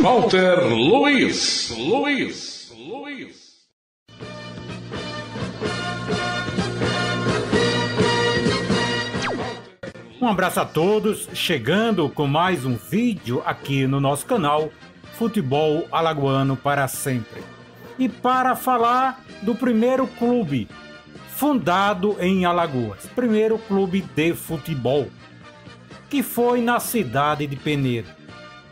Walter Luiz. Um abraço a todos, chegando com mais um vídeo aqui no nosso canal Futebol Alagoano para Sempre. E para falar do primeiro clube fundado em Alagoas, primeiro clube de futebol, que foi na cidade de Penedo,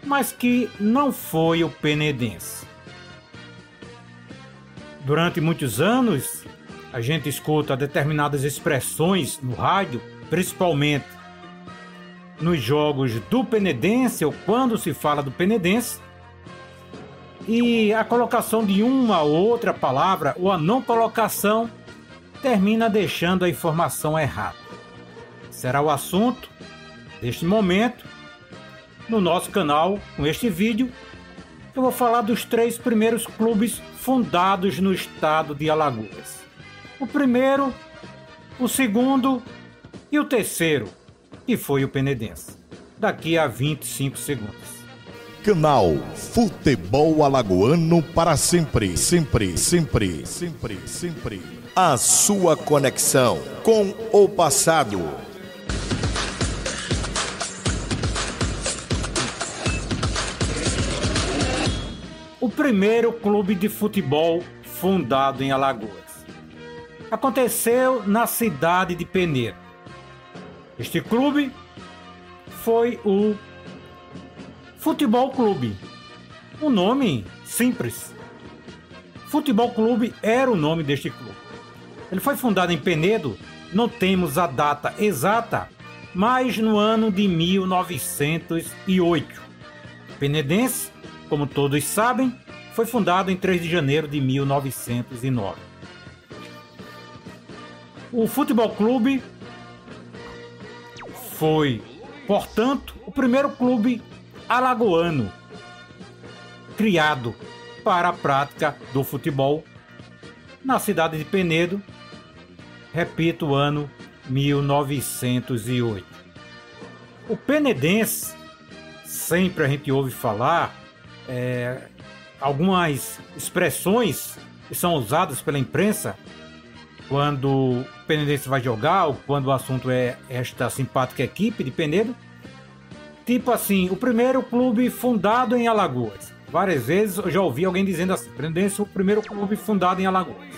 mas que não foi o Penedense. Durante muitos anos, a gente escuta determinadas expressões no rádio, principalmente nos jogos do Penedense ou quando se fala do Penedense, e a colocação de uma ou outra palavra ou a não colocação termina deixando a informação errada. Será o assunto deste momento no nosso canal. Com este vídeo eu vou falar dos 3 primeiros clubes fundados no estado de Alagoas. O primeiro, o segundo e o terceiro, que foi o Penedense. Daqui a 25 segundos. Canal Futebol Alagoano para sempre. A sua conexão com o passado. O primeiro clube de futebol fundado em Alagoas aconteceu na cidade de Penedo. Este clube foi o Futebol Clube. Um nome simples. Futebol Clube era o nome deste clube. Ele foi fundado em Penedo, não temos a data exata, mas no ano de 1908. Penedense, como todos sabem, foi fundado em 3 de janeiro de 1909. O Futebol Clube foi, portanto, o primeiro clube alagoano criado para a prática do futebol na cidade de Penedo, repito, o ano 1908. O penedense, sempre a gente ouve falar, algumas expressões que são usadas pela imprensa quando o penedense vai jogar ou quando o assunto é esta simpática equipe de Penedo. Tipo assim, o primeiro clube fundado em Alagoas. Várias vezes eu já ouvi alguém dizendo assim, Penedense, o primeiro clube fundado em Alagoas.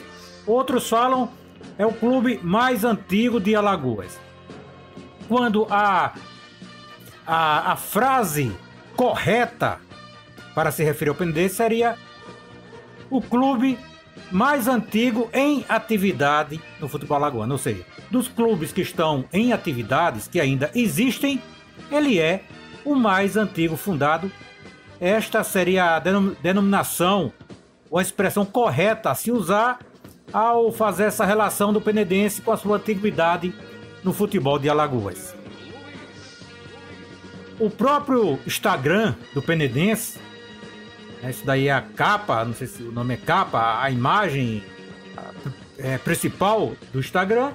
Outros falam, é o clube mais antigo de Alagoas. Quando a frase correta para se referir ao Penedense seria o clube mais antigo em atividade no futebol alagoano. Ou seja, dos clubes que estão em atividades, que ainda existem, ele é o mais antigo fundado. Esta seria a denominação ou a expressão correta a se usar ao fazer essa relação do penedense com a sua antiguidade no futebol de Alagoas. O próprio Instagram do penedense, isso daí é a capa, não sei se o nome é capa, a imagem principal do Instagram,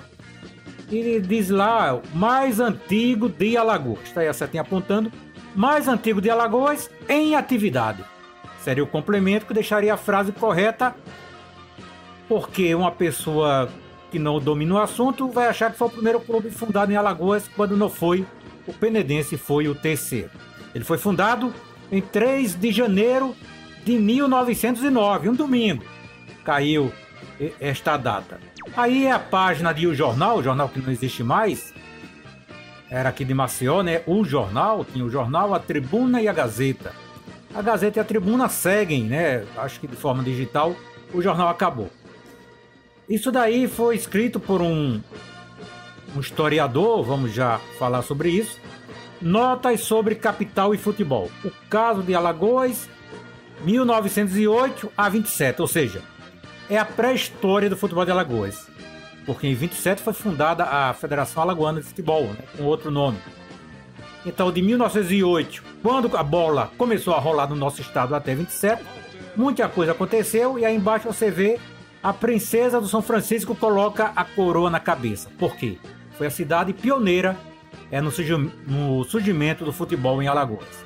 ele diz lá, mais antigo de Alagoas. Está aí a setinha apontando, mais antigo de Alagoas em atividade. Seria o complemento que deixaria a frase correta, porque uma pessoa que não domina o assunto vai achar que foi o primeiro clube fundado em Alagoas, quando não foi. O penedense foi o terceiro. Ele foi fundado em 3 de janeiro de 1909, um domingo. Caiu esta data. Aí a página de o jornal que não existe mais, era aqui de Maceió, né? O jornal, tinha o jornal, a Tribuna e a Gazeta. A Gazeta e a Tribuna seguem, né? Acho que de forma digital, o jornal acabou. Isso daí foi escrito por um historiador, vamos já falar sobre isso. Notas sobre capital e futebol. O caso de Alagoas, 1908 a 27, ou seja, é a pré-história do futebol de Alagoas. Porque em 27 foi fundada a Federação Alagoana de Futebol, né, com outro nome. Então, de 1908, quando a bola começou a rolar no nosso estado até 27, muita coisa aconteceu, e aí embaixo você vê a princesa do São Francisco coloca a coroa na cabeça. Por quê? Foi a cidade pioneira no surgimento do futebol em Alagoas.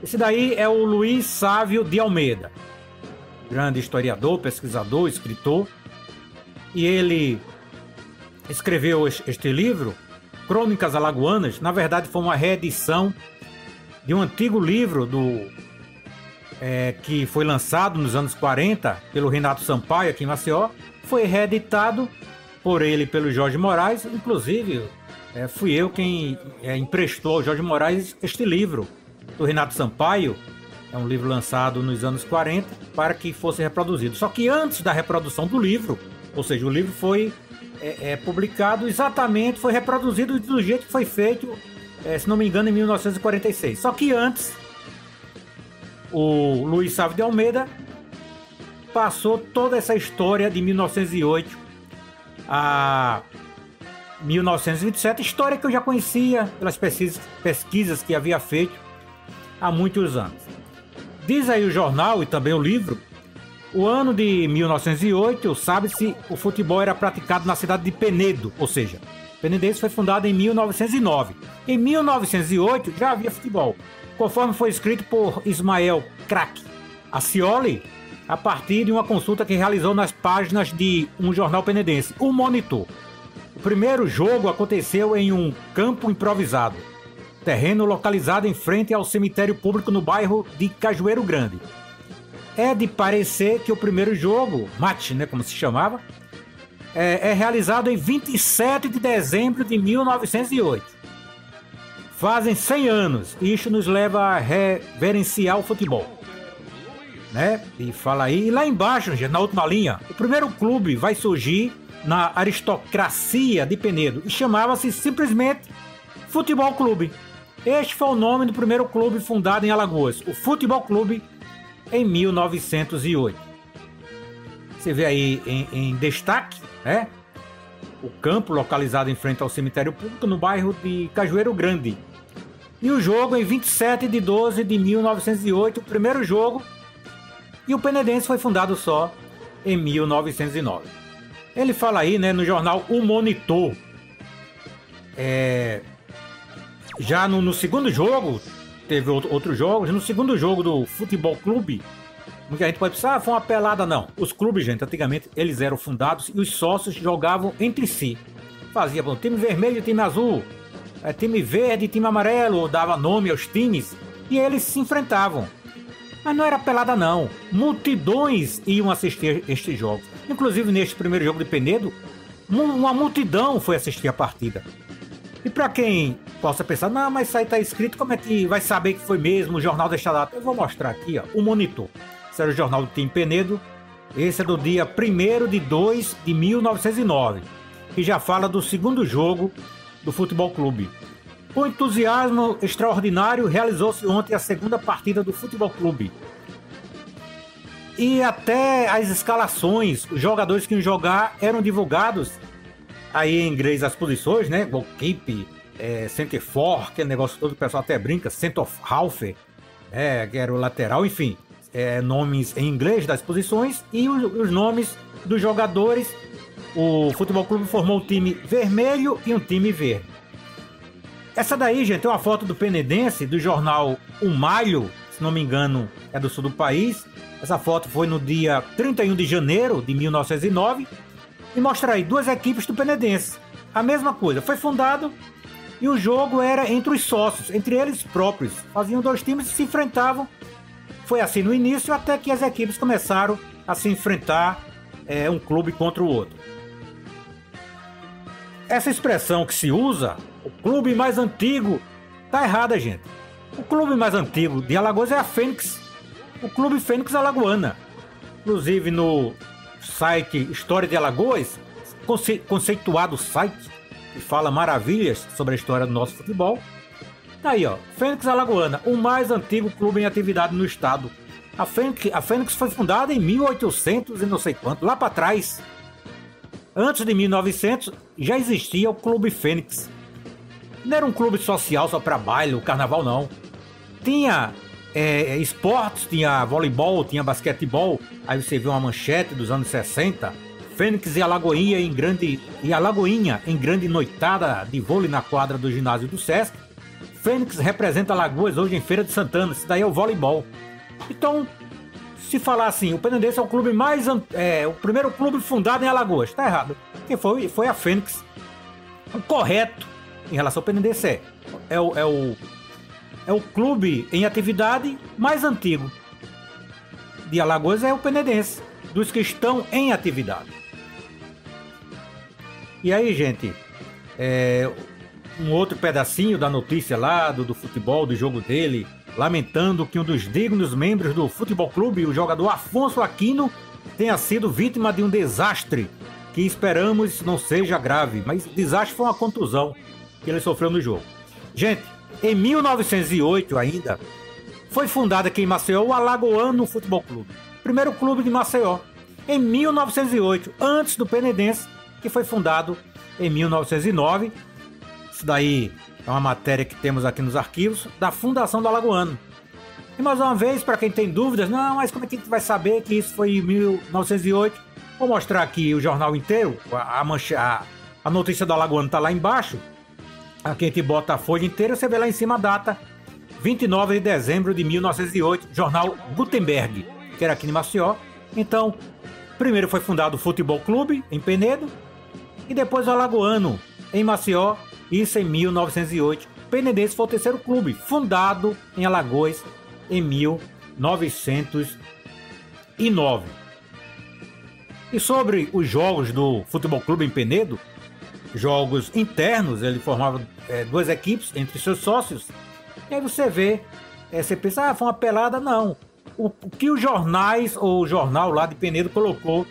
Esse daí é o Luiz Sávio de Almeida, grande historiador, pesquisador, escritor. E ele escreveu este livro, Crônicas Alagoanas. Na verdade, foi uma reedição de um antigo livro que foi lançado nos anos 40 pelo Renato Sampaio aqui em Maceió. Foi reeditado por ele e pelo Jorge Moraes. Inclusive, fui eu quem emprestou ao Jorge Moraes este livro do Renato Sampaio. É um livro lançado nos anos 40 para que fosse reproduzido. Só que antes da reprodução do livro, ou seja, o livro foi publicado exatamente, foi reproduzido do jeito que foi feito, se não me engano, em 1946. Só que antes, o Luiz Sávio de Almeida passou toda essa história de 1908 a 1927, história que eu já conhecia pelas pesquisas que havia feito há muitos anos. Diz aí o jornal e também o livro, o ano de 1908, sabe-se, o futebol era praticado na cidade de Penedo, ou seja, Penedense foi fundado em 1909. Em 1908 já havia futebol, conforme foi escrito por Ismael Craque Acioli, a partir de uma consulta que realizou nas páginas de um jornal penedense, o Monitor. O primeiro jogo aconteceu em um campo improvisado, terreno localizado em frente ao cemitério público no bairro de Cajueiro Grande. É de parecer que o primeiro jogo, match, como se chamava, é realizado em 27 de dezembro de 1908. Fazem 100 anos, e isso nos leva a reverenciar o futebol. E fala aí, e lá embaixo, gente, na última linha, o primeiro clube vai surgir na aristocracia de Penedo e chamava-se simplesmente Futebol Clube. Este foi o nome do primeiro clube fundado em Alagoas, o Futebol Clube, em 1908. Você vê aí em destaque, o campo localizado em frente ao cemitério público no bairro de Cajueiro Grande. E o jogo em 27 de 12 de 1908, o primeiro jogo, e o Penedense foi fundado só em 1909. Ele fala aí, no jornal O Monitor, já no segundo jogo, teve outros jogos, no segundo jogo do Futebol Clube, muita gente pode pensar, foi uma pelada, não. Os clubes, gente, antigamente, eles eram fundados e os sócios jogavam entre si. Fazia time vermelho e time azul, time verde e time amarelo, dava nome aos times, e eles se enfrentavam. Mas não era pelada, não. Multidões iam assistir estes jogos. Inclusive, neste primeiro jogo de Penedo, uma multidão foi assistir a partida. E para quem possa pensar, não, mas isso aí tá escrito, como é que vai saber que foi mesmo o jornal desta data? Eu vou mostrar aqui, o Monitor. Esse era o jornal do time Penedo. Esse é do dia 1º de 2 de 1909, que já fala do segundo jogo do Futebol Clube. Com entusiasmo extraordinário, realizou-se ontem a segunda partida do Futebol Clube. E até as escalações, os jogadores que iam jogar eram divulgados aí em inglês, as posições, goalkeeper, center for, aquele negócio todo, o pessoal até brinca, center of half, que era o lateral, enfim, nomes em inglês das posições e os nomes dos jogadores. O Futebol Clube formou um time vermelho e um time verde. Essa daí, gente, é uma foto do Penedense, do jornal O Malho, se não me engano, é do sul do país. Essa foto foi no dia 31 de janeiro de 1909 e mostra aí duas equipes do Penedense. A mesma coisa, foi fundado e o jogo era entre os sócios, entre eles próprios. Faziam dois times e se enfrentavam. Foi assim no início, até que as equipes começaram a se enfrentar, um clube contra o outro. Essa expressão que se usa, o clube mais antigo, tá errada, gente. O clube mais antigo de Alagoas é a Fênix, o Clube Fênix Alagoana. Inclusive no site História de Alagoas, conceituado site, que fala maravilhas sobre a história do nosso futebol. Tá aí, Fênix Alagoana, o mais antigo clube em atividade no estado. A Fênix foi fundada em 1800 e não sei quanto, lá para trás. Antes de 1900, já existia o Clube Fênix. Não era um clube social só para baile, o carnaval, não. Tinha esportes, tinha voleibol, tinha basquetebol. Aí você vê uma manchete dos anos 60. Fênix e Alagoinha em grande noitada de vôlei na quadra do ginásio do Sesc. Fênix representa Alagoas hoje em Feira de Santana. Isso daí é o voleibol. Então, se falar assim, o Penedense é o clube o primeiro clube fundado em Alagoas, tá errado. Porque foi a Fênix. O correto em relação ao Penedense é o clube em atividade mais antigo de Alagoas, é o Penedense, dos que estão em atividade. E aí, gente, um outro pedacinho da notícia lá do futebol, do jogo dele, lamentando que um dos dignos membros do Futebol Clube, o jogador Afonso Aquino, tenha sido vítima de um desastre que esperamos não seja grave, mas o desastre foi uma contusão que ele sofreu no jogo. Gente, em 1908 ainda, foi fundado aqui em Maceió o Alagoano Futebol Clube, primeiro clube de Maceió, em 1908, antes do Penedense, que foi fundado em 1909. Isso daí é uma matéria que temos aqui nos arquivos da fundação do Alagoano. E mais uma vez, para quem tem dúvidas, não, mas como é que a gente vai saber que isso foi em 1908? Vou mostrar aqui o jornal inteiro, a notícia do Alagoano está lá embaixo. Aqui a gente bota a folha inteira, você vê lá em cima a data, 29 de dezembro de 1908, jornal Gutenberg, que era aqui em Maceió. Então, primeiro foi fundado o Futebol Clube, em Penedo, e depois o Alagoano, em Maceió, isso em 1908. Penedense foi o terceiro clube, fundado em Alagoas em 1909. E sobre os jogos do Futebol Clube em Penedo, jogos internos, ele formava duas equipes entre seus sócios, e aí você vê, você pensa, foi uma pelada, não. O que os jornais, ou o jornal lá de Penedo colocou,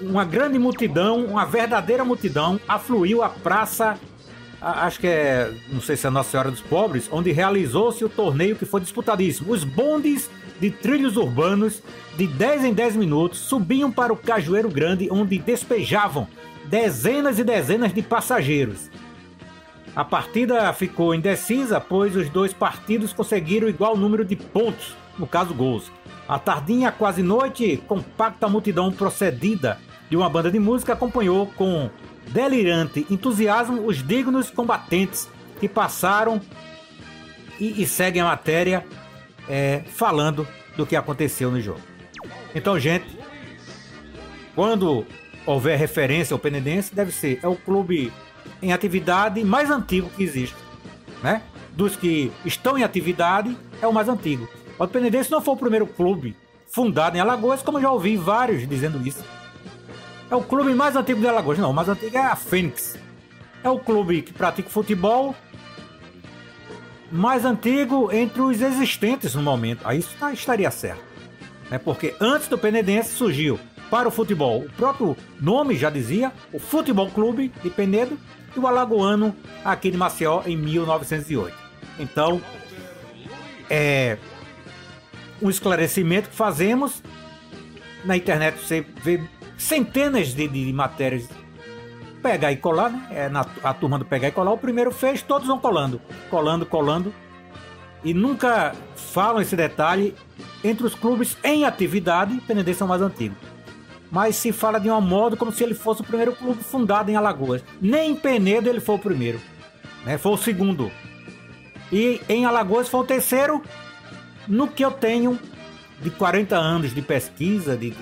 uma grande multidão, uma verdadeira multidão, afluiu à praça, acho que não sei se é Nossa Senhora dos Pobres, onde realizou-se o torneio que foi disputadíssimo. Os bondes de trilhos urbanos, de 10 em 10 minutos, subiam para o Cajueiro Grande, onde despejavam dezenas e dezenas de passageiros. A partida ficou indecisa, pois os dois partidos conseguiram igual número de pontos, no caso gols. À tardinha, quase noite, compacta multidão procedida de uma banda de música acompanhou com delirante entusiasmo os dignos combatentes que passaram e seguem a matéria falando do que aconteceu no jogo. Então, gente, quando houver referência ao Penedense, deve ser o clube em atividade mais antigo que existe, né? Dos que estão em atividade, é o mais antigo. O Penedense não foi o primeiro clube fundado em Alagoas, como eu já ouvi vários dizendo isso. É o clube mais antigo de Alagoas. Não, o mais antigo é a Fênix. É o clube que pratica futebol mais antigo entre os existentes no momento. Aí isso estaria certo, né? Porque antes do Penedense surgiu para o futebol, o próprio nome já dizia, o Futebol Clube de Penedo, e o Alagoano aqui de Maceió em 1908. Então, um esclarecimento que fazemos. Na internet você vê centenas de matérias, pegar e colar, né? A turma do pegar e colar, o primeiro fez, todos vão colando, e nunca falam esse detalhe. Entre os clubes em atividade, o Penedense é o mais antigo, mas se fala de um modo como se ele fosse o primeiro clube fundado em Alagoas. Nem em Penedo ele foi o primeiro, né? Foi o segundo, e em Alagoas foi o terceiro. No que eu tenho de 40 anos de pesquisa, de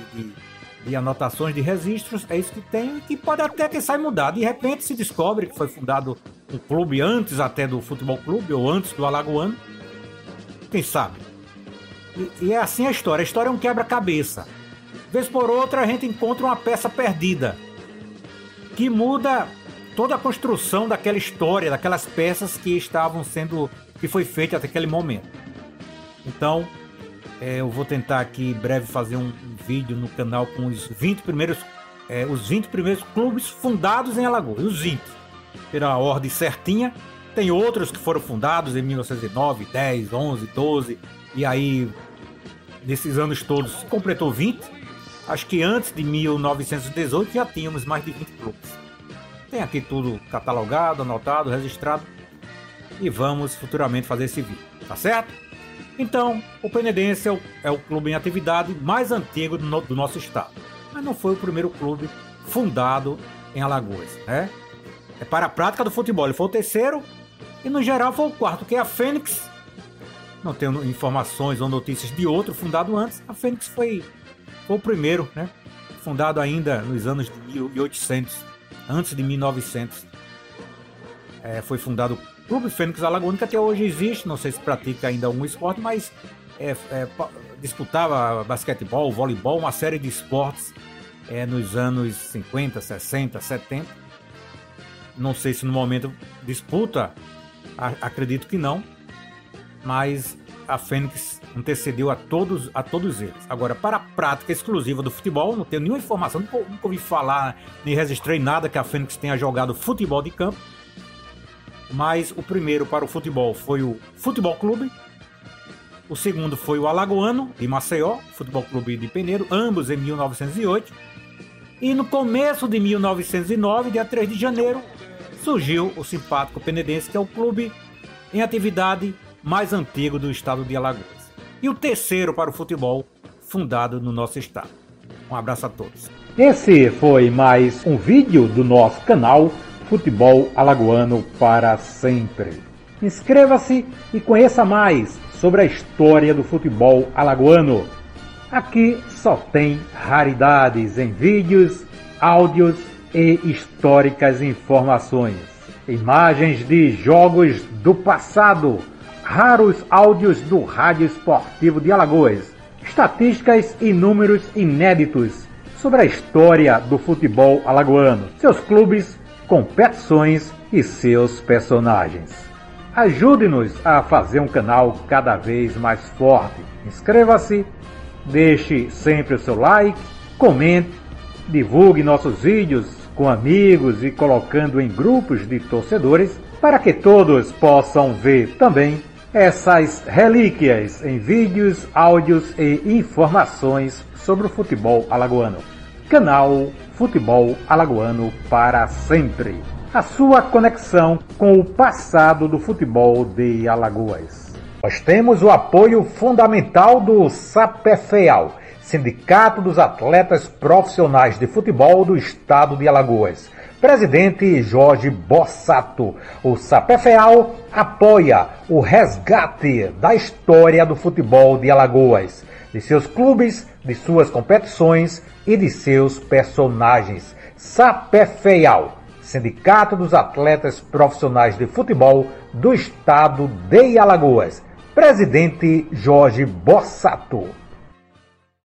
anotações, de registros, é isso que tenho, e que pode até que saia mudar. De repente se descobre que foi fundado um clube antes até do Futebol Clube, ou antes do Alagoano, quem sabe. E é assim a história é um quebra-cabeça. Vez por outra a gente encontra uma peça perdida, que muda toda a construção daquela história, daquelas peças que foi feita até aquele momento. Então, eu vou tentar aqui em breve fazer um vídeo no canal com os 20 primeiros clubes fundados em Alagoas. Os 20, pela ordem certinha. Tem outros que foram fundados em 1909, 10, 11, 12. E aí, nesses anos todos, completou 20. Acho que antes de 1918 já tínhamos mais de 20 clubes. Tem aqui tudo catalogado, anotado, registrado. E vamos futuramente fazer esse vídeo, tá certo? Então, o Penedense é o clube em atividade mais antigo do nosso estado. Mas não foi o primeiro clube fundado em Alagoas, né? Para a prática do futebol, ele foi o terceiro, E no geral foi o quarto, que é a Fênix. Não tenho informações ou notícias de outro fundado antes. A Fênix foi o primeiro, né? Fundado ainda nos anos de 1800, antes de 1900. Foi fundado o Clube Fênix Alagoano, que até hoje existe. Não sei se pratica ainda algum esporte, mas disputava basquetebol, voleibol, uma série de esportes nos anos 50, 60, 70. Não sei se no momento disputa, acredito que não, mas a Fênix antecedeu a todos eles. Agora, para a prática exclusiva do futebol, não tenho nenhuma informação, nunca ouvi falar, nem registrei nada que a Fênix tenha jogado futebol de campo, mas o primeiro para o futebol foi o Futebol Clube, o segundo foi o Alagoano, de Maceió, Futebol Clube de Penedo, ambos em 1908, e no começo de 1909, dia 3 de janeiro, surgiu o simpático penedense, que é o clube em atividade mais antigo do estado de Alagoas. E o terceiro para o futebol, fundado no nosso estado. Um abraço a todos. Esse foi mais um vídeo do nosso canal Futebol Alagoano para Sempre. Inscreva-se e conheça mais sobre a história do futebol alagoano. Aqui só tem raridades em vídeos, áudios e históricas informações. Imagens de jogos do passado, raros áudios do Rádio Esportivo de Alagoas, estatísticas e números inéditos sobre a história do futebol alagoano, seus clubes, competições e seus personagens. Ajude-nos a fazer um canal cada vez mais forte. Inscreva-se, deixe sempre o seu like, comente, divulgue nossos vídeos com amigos e colocando em grupos de torcedores para que todos possam ver também essas relíquias em vídeos, áudios e informações sobre o futebol alagoano. Canal Futebol Alagoano para Sempre. A sua conexão com o passado do futebol de Alagoas. Nós temos o apoio fundamental do SAPEFEAL, Sindicato dos Atletas Profissionais de Futebol do Estado de Alagoas. Presidente Jorge Bossato. O SAPEFEAL apoia o resgate da história do futebol de Alagoas, de seus clubes, de suas competições e de seus personagens. SAPEFEAL, Sindicato dos Atletas Profissionais de Futebol do Estado de Alagoas. Presidente Jorge Bossato.